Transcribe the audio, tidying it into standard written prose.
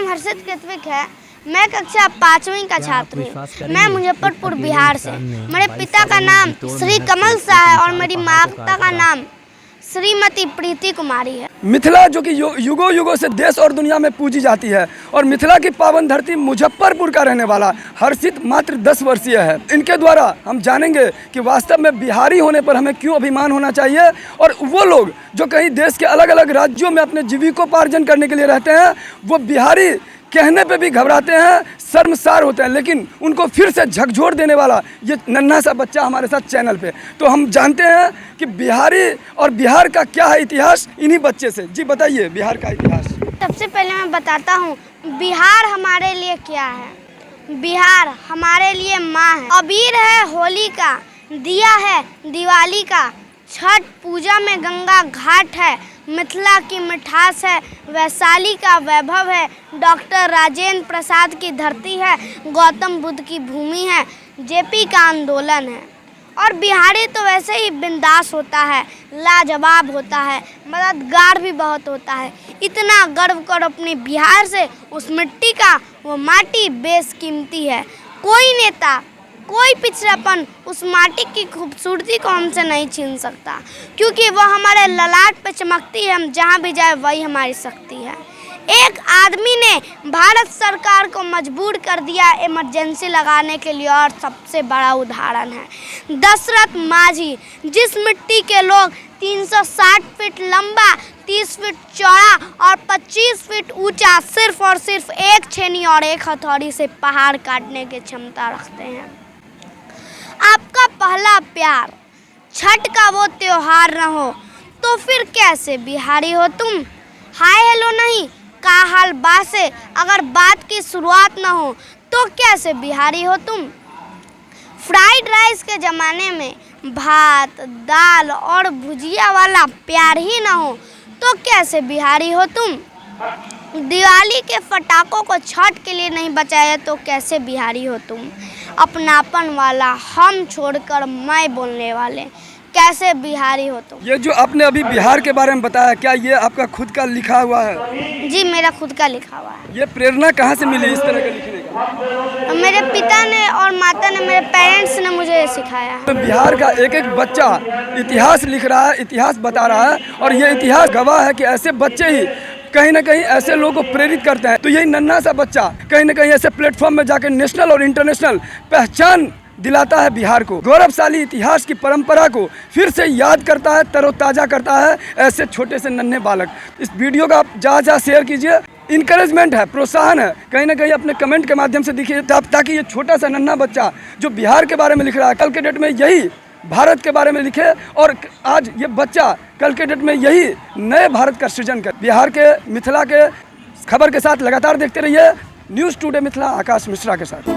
हर्षित कृत्विक है। मैं कक्षा 5वीं का छात्र हूँ। मैं मुजफ्फरपुर बिहार से। मेरे पिता का नाम श्री कमल शाह है और मेरी माता का नाम श्रीमती प्रीति कुमारी है। मिथिला जो कि युगों युगों से देश और दुनिया में पूजी जाती है और मिथिला की पावन धरती मुजफ्फरपुर का रहने वाला हर्षित मात्र 10 वर्षीय है। इनके द्वारा हम जानेंगे कि वास्तव में बिहारी होने पर हमें क्यों अभिमान होना चाहिए और वो लोग जो कहीं देश के अलग अलग राज्यों में अपने जीविकोपार्जन करने के लिए रहते हैं वो बिहारी कहने पे भी घबराते हैं, शर्मसार होते हैं। लेकिन उनको फिर से झकझोर देने वाला ये नन्हा सा बच्चा हमारे साथ चैनल पे। तो हम जानते हैं कि बिहारी और बिहार का क्या है इतिहास इन्हीं बच्चे से। जी बताइए बिहार का इतिहास। सबसे पहले मैं बताता हूँ बिहार हमारे लिए क्या है। बिहार हमारे लिए माँ है, अबीर है होली का, दिया है दिवाली का, छठ पूजा में गंगा घाट है, मिथिला की मिठास है, वैशाली का वैभव है, डॉक्टर राजेंद्र प्रसाद की धरती है, गौतम बुद्ध की भूमि है, जेपी का आंदोलन है। और बिहारी तो वैसे ही बिंदास होता है, लाजवाब होता है, मददगार भी बहुत होता है। इतना गर्व करो अपने बिहार से, उस मिट्टी का वो माटी बेशकीमती है। कोई नेता कोई पिछड़ापन उस माटी की खूबसूरती को हमसे नहीं छीन सकता, क्योंकि वो हमारे ललाट पे चमकती है। हम जहाँ भी जाए वही हमारी शक्ति है। एक आदमी ने भारत सरकार को मजबूर कर दिया इमरजेंसी लगाने के लिए, और सबसे बड़ा उदाहरण है दशरथ माझी, जिस मिट्टी के लोग 360 फीट लंबा, 30 फीट चौड़ा और 25 फीट ऊंचा सिर्फ और सिर्फ एक छेनी और एक हथौड़ी से पहाड़ काटने की क्षमता रखते हैं। आपका पहला प्यार छठ का वो त्योहार न हो तो फिर कैसे बिहारी हो तुम। हाय हेलो नहीं का हाल बा से अगर बात की शुरुआत न हो तो कैसे बिहारी हो तुम। फ्राइड राइस के ज़माने में भात दाल और भुजिया वाला प्यार ही न हो तो कैसे बिहारी हो तुम। दिवाली के पटाखों को छठ के लिए नहीं बचाया तो कैसे बिहारी हो तुम। अपनापन वाला हम छोड़कर मैं बोलने वाले कैसे बिहारी हो तुम। ये जो आपने अभी बिहार के बारे में बताया, क्या ये आपका खुद का लिखा हुआ है? जी मेरा खुद का लिखा हुआ है। ये प्रेरणा कहाँ से मिली इस तरह के लिखने का? मेरे पिता ने और माता ने, मेरे पेरेंट्स ने मुझे सिखाया है। तो बिहार का एक एक बच्चा इतिहास लिख रहा है, इतिहास बता रहा है और ये इतिहास गवाह है कि ऐसे बच्चे ही कहीं ना कहीं ऐसे लोगों को प्रेरित करते हैं। तो यही नन्हा सा बच्चा कहीं ना कहीं ऐसे प्लेटफॉर्म में जाकर नेशनल और इंटरनेशनल पहचान दिलाता है बिहार को। गौरवशाली इतिहास की परंपरा को फिर से याद करता है, तरोताज़ा करता है ऐसे छोटे से नन्हे बालक। इस वीडियो का आप जहाँ शेयर कीजिए, इनकरेजमेंट है, प्रोत्साहन है। कहीं ना कहीं अपने कमेंट के माध्यम से दिखिए ताकि ये छोटा सा नन्हा बच्चा जो बिहार के बारे में लिख रहा है कल के डेट में यही भारत के बारे में लिखे और आज ये बच्चा कल के डेट में यही नए भारत का सृजन कर। बिहार के मिथिला के खबर के साथ लगातार देखते रहिए न्यूज़ टुडे मिथिला, आकाश मिश्रा के साथ।